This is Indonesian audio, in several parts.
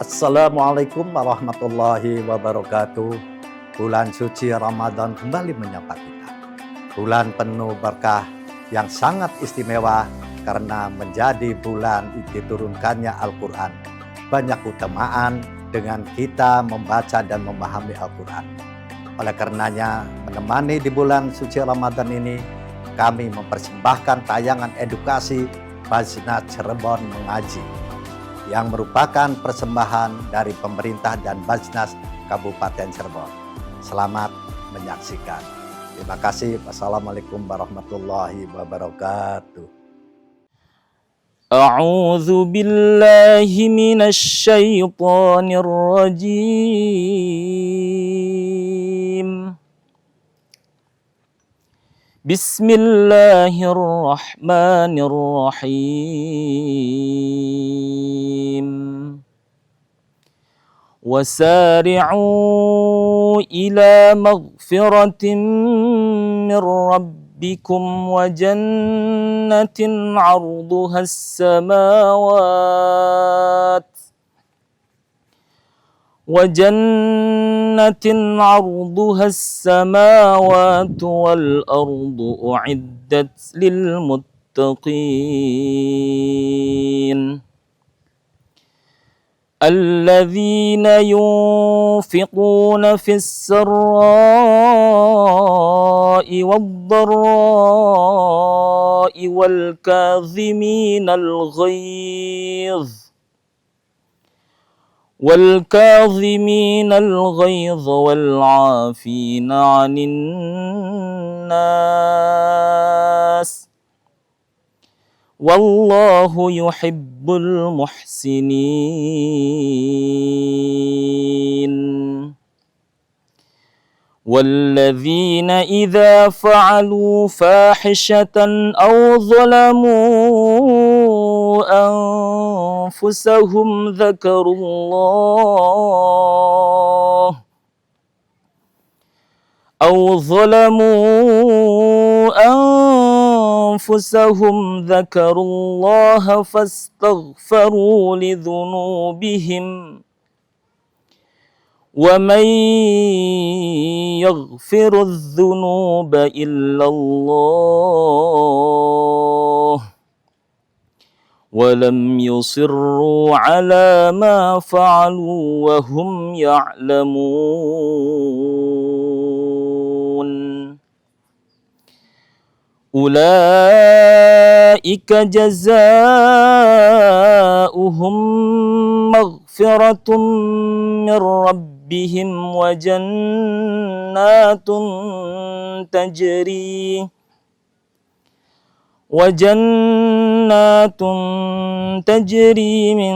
Assalamualaikum warahmatullahi wabarakatuh. Bulan suci Ramadan kembali menyapa kita. Bulan penuh berkah yang sangat istimewa karena menjadi bulan diturunkannya Al-Quran. Banyak keutamaan dengan kita membaca dan memahami Al-Quran. Oleh karenanya, menemani di bulan suci Ramadan ini, kami mempersembahkan tayangan edukasi Basnas Cirebon Mengaji, yang merupakan persembahan dari pemerintah dan Basnas Kabupaten Cirebon. Selamat menyaksikan. Terima kasih. Wassalamualaikum warahmatullahi wabarakatuh. A'udzu billahi minasy syaithanir rajim. Bismillahirrahmanirrahim. Wasari'u ila maghfiratin min rabbikum wa jannatin 'arduha as-samawat wal-ardu u'iddat lil muttaqin. الذين ينفقون في السراء والضراء والكاظمين الغيظ والعافين عن الناس والله يحب المحسنين. والذين إذا فعلوا فاحشة أو ظلموا أنفسهم ذكروا الله فاستغفروا لذنوبهم ومن يغفر الذنوب إلا الله ولم يصروا على ما فعلوا وهم يعلمون. أولئك جزاؤهم مغفرة من ربهم وجنات تجري من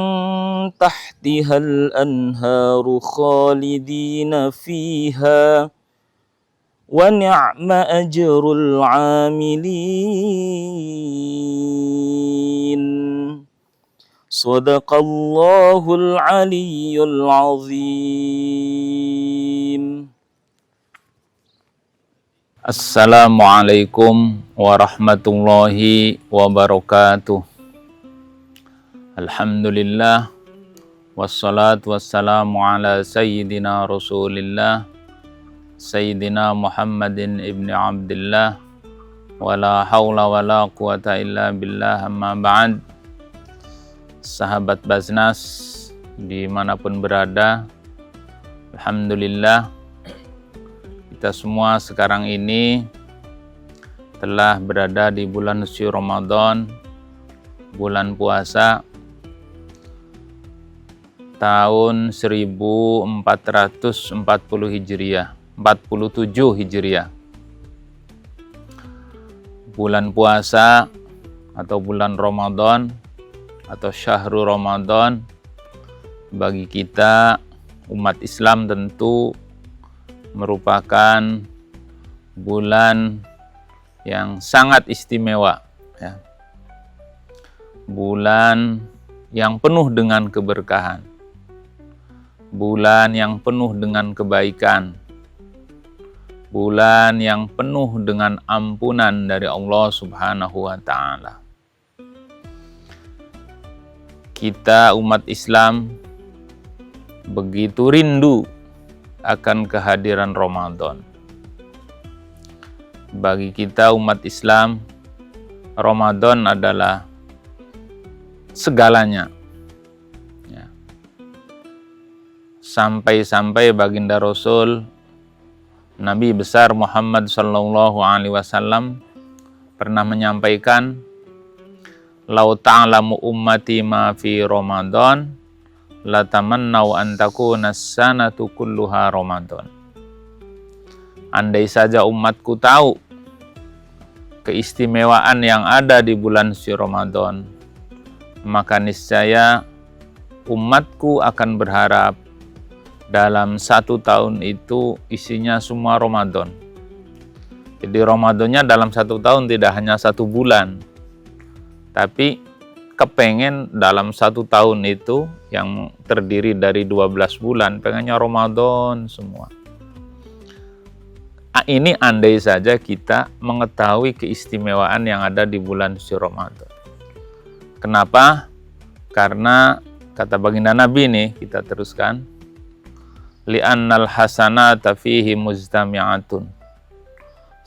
تحتها الأنهار خالدين فيها ونعم أجر العاملين. صدق الله العلي العظيم. Assalamualaikum warahmatullahi wabarakatuh. Alhamdulillah, wassalatu wassalamu ala sayyidina Rasulillah Sayyidina Muhammadin ibni Abdillah, wala hawla wala quwata illa billah, amma ba'd. Sahabat Basnas dimanapun berada, alhamdulillah kita semua sekarang ini telah berada di bulan suci Ramadan, bulan puasa tahun 1440 Hijriah, 47 Hijriah. Bulan puasa atau bulan Ramadan atau Syahrul Ramadan bagi kita umat Islam tentu merupakan bulan yang sangat istimewa, ya. Bulan yang penuh dengan keberkahan, bulan yang penuh dengan kebaikan, bulan yang penuh dengan ampunan dari Allah Subhanahu wa Ta'ala. Kita umat Islam begitu rindu akan kehadiran Ramadan. Bagi kita umat Islam, Ramadan adalah segalanya. Ya. Sampai-sampai baginda Rasul Nabi besar Muhammad sallallahu alaihi wasallam pernah menyampaikan, "Lau ta'lamu ummati ma fi Ramadan, la tamannau an takuna as-sanatu kulluha Ramadan." Andai saja umatku tahu keistimewaan yang ada di bulan suci Ramadan, maka niscaya umatku akan berharap dalam 1 tahun itu isinya semua Ramadan. Jadi Ramadannya dalam 1 tahun tidak hanya 1 bulan, tapi kepengen dalam 1 tahun itu yang terdiri dari 12 bulan, pengennya Ramadan semua. Ini andai saja kita mengetahui keistimewaan yang ada di bulan suci Ramadan. Kenapa? Karena kata baginda Nabi nih, kita teruskan, li'annal hasanata fihi mujtami'atun.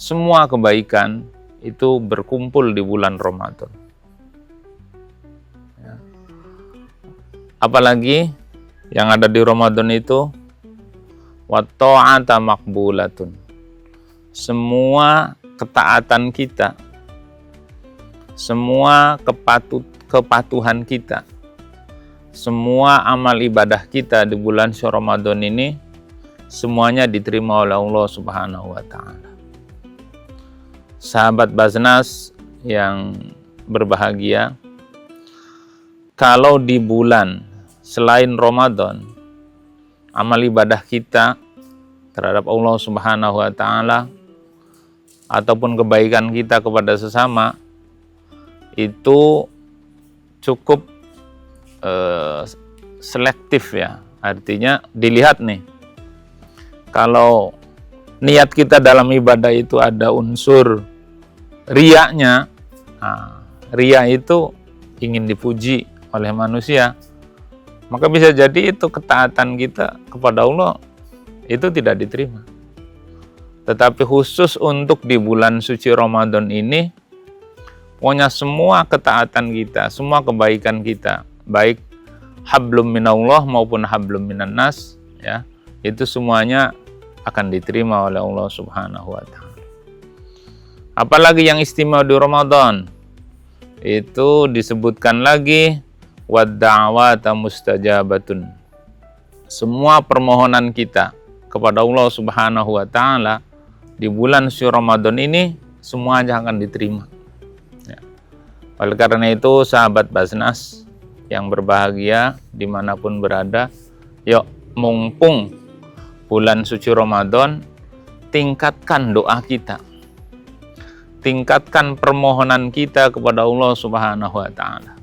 Semua kebaikan itu berkumpul di bulan Ramadan. Ya. Apalagi yang ada di Ramadan itu wa ta'ata maqbulatun. Semua ketaatan kita, semua kepatuhan kita, semua amal ibadah kita di bulan Ramadan ini semuanya diterima oleh Allah Subhanahu wa taala. Sahabat Basnas yang berbahagia, kalau di bulan selain Ramadan amal ibadah kita terhadap Allah Subhanahu wa taala ataupun kebaikan kita kepada sesama itu cukup selektif ya. Artinya dilihat nih, kalau niat kita dalam ibadah itu ada unsur riyanya, riya itu ingin dipuji oleh manusia, maka bisa jadi itu ketaatan kita kepada Allah itu tidak diterima. Tetapi khusus untuk di bulan suci Ramadan ini, pokoknya semua ketaatan kita, semua kebaikan kita, baik hablum minallah maupun hablum minan nas, ya, itu semuanya akan diterima oleh Allah Subhanahu wa taala. Apalagi yang istimewa di Ramadan, itu disebutkan lagi wad da'wata mustajabatun. Semua permohonan kita kepada Allah Subhanahu wa taala di bulan suci Ramadan ini semuanya akan diterima. Ya. Oleh karena itu sahabat Basnas yang berbahagia dimanapun berada, yuk mumpung bulan suci Ramadan, tingkatkan doa kita, tingkatkan permohonan kita kepada Allah Subhanahu wa taala.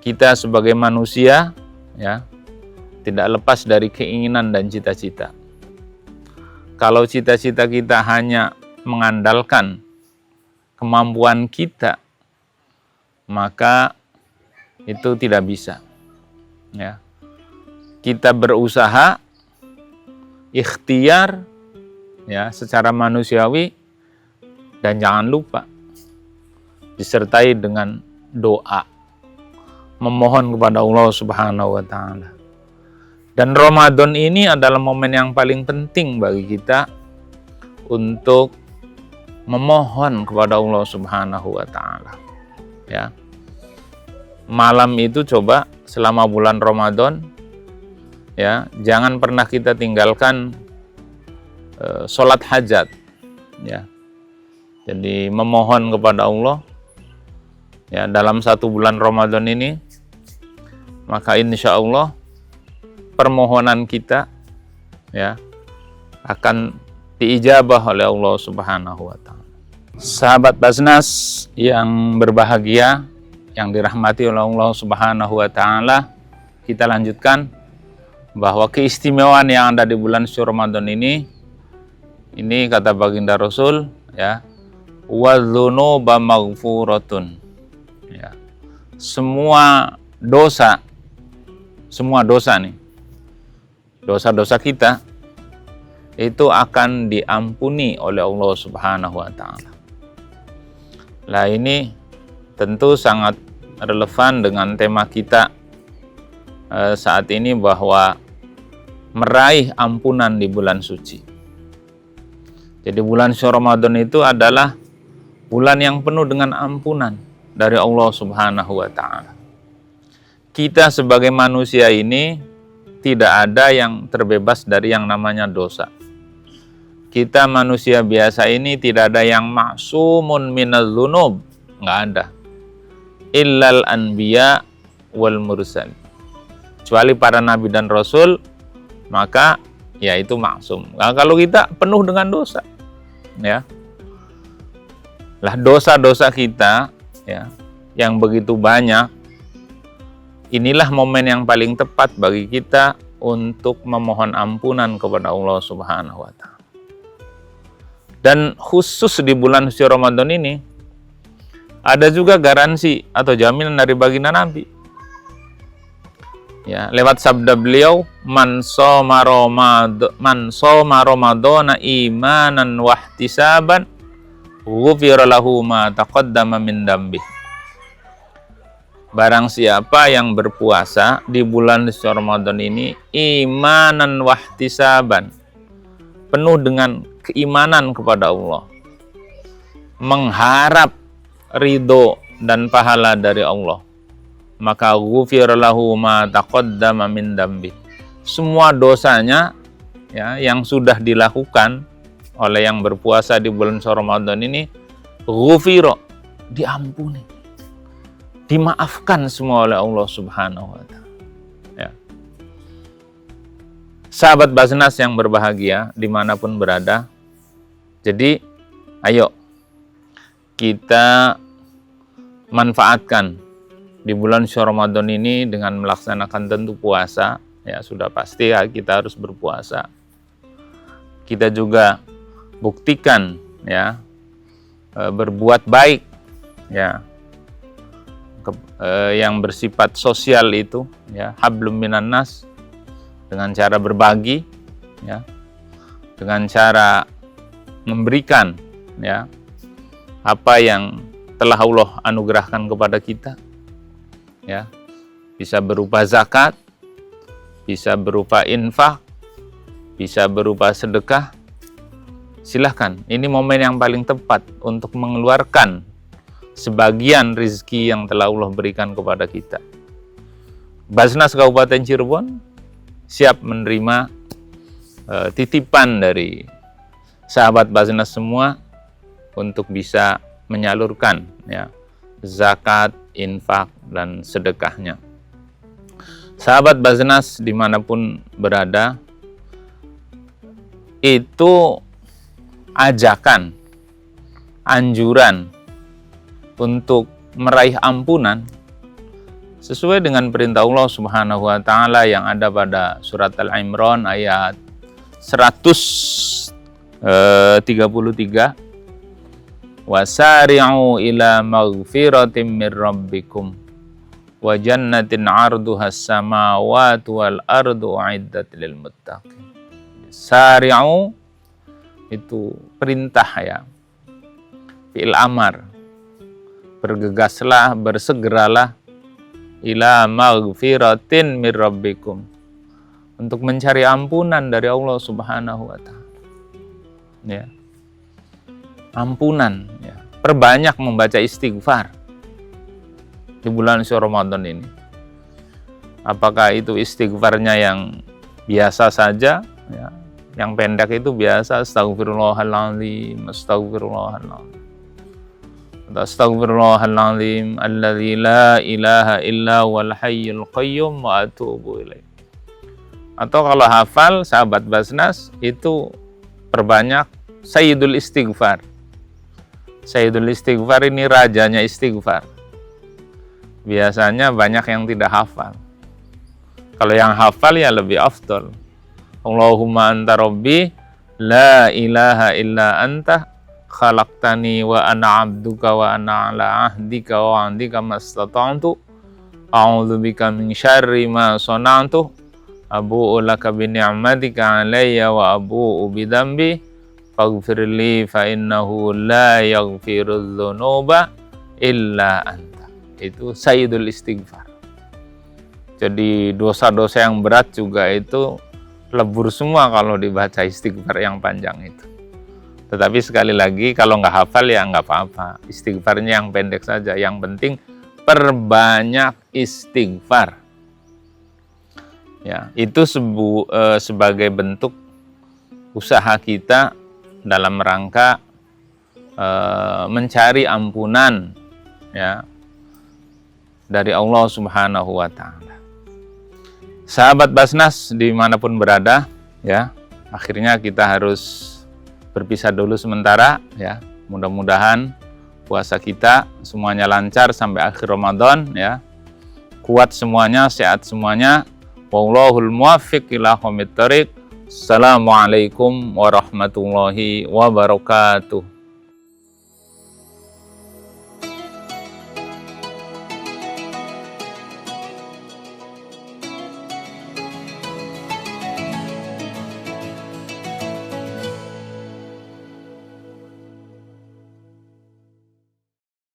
Kita sebagai manusia ya tidak lepas dari keinginan dan cita-cita. Kalau cita-cita kita hanya mengandalkan kemampuan kita, maka itu tidak bisa. Ya. Kita berusaha ikhtiar ya secara manusiawi, dan jangan lupa disertai dengan doa, memohon kepada Allah Subhanahu wa taala. Dan Ramadan ini adalah momen yang paling penting bagi kita untuk memohon kepada Allah Subhanahu wa taala. Ya. Malam itu coba selama bulan Ramadan ya, jangan pernah kita tinggalkan sholat hajat ya. Jadi memohon kepada Allah ya dalam 1 bulan Ramadan ini, maka insya Allah permohonan kita ya akan diijabah oleh Allah Subhanahu wa taala. Sahabat Basnas yang berbahagia, yang dirahmati oleh Allah Subhanahu wa taala, kita lanjutkan bahwa keistimewaan yang ada di bulan suci Ramadan ini kata baginda Rasul ya, wadzunuba maghfuratun. Ya. Semua dosa nih dosa-dosa kita itu akan diampuni oleh Allah Subhanahu wa taala. Nah, ini tentu sangat relevan dengan tema kita saat ini, bahwa meraih ampunan di bulan suci. Jadi bulan suci Ramadan itu adalah bulan yang penuh dengan ampunan dari Allah Subhanahu wa taala. Kita sebagai manusia ini tidak ada yang terbebas dari yang namanya dosa. Kita manusia biasa ini tidak ada yang ma'sumun minaz dzunub, enggak ada. Illal anbiya wal mursal. Kecuali para nabi dan rasul, maka ya itu maksum. Nah, kalau kita penuh dengan dosa, ya, lah dosa-dosa kita, ya, yang begitu banyak, inilah momen yang paling tepat bagi kita untuk memohon ampunan kepada Allah Subhanahu wa taala. Dan khusus di bulan suci Ramadan ini ada juga garansi atau jaminan dari baginda Nabi. Ya, lewat sabda beliau, man shoma ramadhana imanan wahtisaban ghufira lahu ma taqaddama min dambih. Barang siapa yang berpuasa di bulan suci Ramadan ini imanan wahtisaban, penuh dengan keimanan kepada Allah, mengharap ridho dan pahala dari Allah, maka ghufira lahu ma taqaddama min dambi. Semua dosanya, ya, yang sudah dilakukan oleh yang berpuasa di bulan Ramadan ini, ghufira, diampuni, dimaafkan semua oleh Allah Subhanahu wa taala. Ya. Sahabat Basnas yang berbahagia dimanapun berada, jadi ayo kita manfaatkan di bulan Ramadan ini dengan melaksanakan tentu puasa, ya sudah pasti ya kita harus berpuasa. Kita juga buktikan, ya, berbuat baik, ya, yang bersifat sosial itu, ya, hablum minan nas, dengan cara berbagi, ya, dengan cara memberikan, ya, apa yang telah Allah anugerahkan kepada kita. Ya, bisa berupa zakat, bisa berupa infak, bisa berupa sedekah. Silahkan, ini momen yang paling tepat untuk mengeluarkan sebagian rezeki yang telah Allah berikan kepada kita. Basnas Kabupaten Cirebon siap menerima titipan dari sahabat Basnas semua untuk bisa menyalurkan, ya, zakat, infak, dan sedekahnya. Sahabat Basnas dimanapun berada, itu ajakan, anjuran untuk meraih ampunan sesuai dengan perintah Allah Subhanahu wa taala yang ada pada surat Al-Imran ayat 133. Wasari'u ila maghfiratin mir rabbikum wa jannatin 'arduhas samawati wal ardu u'iddat lil muttaqin. Sari'u itu perintah, ya, fi'il amar, bergegaslah, bersegeralah, ila maghfiratin mir rabbikum, untuk mencari ampunan dari Allah Subhanahu wa taala. Ya. Ampunan, ya. Perbanyak membaca istighfar di bulan suci Ramadan ini. Apakah itu istighfarnya yang biasa saja, ya, yang pendek itu biasa, astagfirullahaladzim, astagfirullahaladzim, astagfirullahaladzim alladzi la ilaha illa wal hayyul qayyum wa atubu ilaih. Atau kalau hafal sahabat Basnas itu perbanyak Sayyidul Istighfar. Sayyidul Istighfar ini rajanya istighfar. Biasanya banyak yang tidak hafal. Kalau yang hafal ya lebih afdal. Allahumma anta rabbi la ilaha illa anta khalaqtani wa ana abduka wa ana ala ahdika wa andika mastata'tu a'udzubika min syarri ma sana'tu abu'u laka bi ni'matika 'alayya wa abu'u bi dzambi faghfirli fa innahu la yaghfirudz dzunuba illa anta. Itu sayyidul istighfar. Jadi dosa-dosa yang berat juga itu lebur semua kalau dibaca istighfar yang panjang itu. Tetapi sekali lagi kalau nggak hafal ya nggak apa-apa. Istighfarnya yang pendek saja. Yang penting perbanyak istighfar. Ya, itu sebagai bentuk usaha kita dalam rangka mencari ampunan ya dari Allah Subhanahu wa Ta'ala. Sahabat Basnas dimanapun berada, ya, akhirnya kita harus berpisah dulu sementara, ya. Mudah-mudahan puasa kita semuanya lancar sampai akhir Ramadan, ya. Kuat semuanya, sehat semuanya. Wallahul muwaffiq ila aqwamit thoriq. Assalamualaikum warahmatullahi wabarakatuh.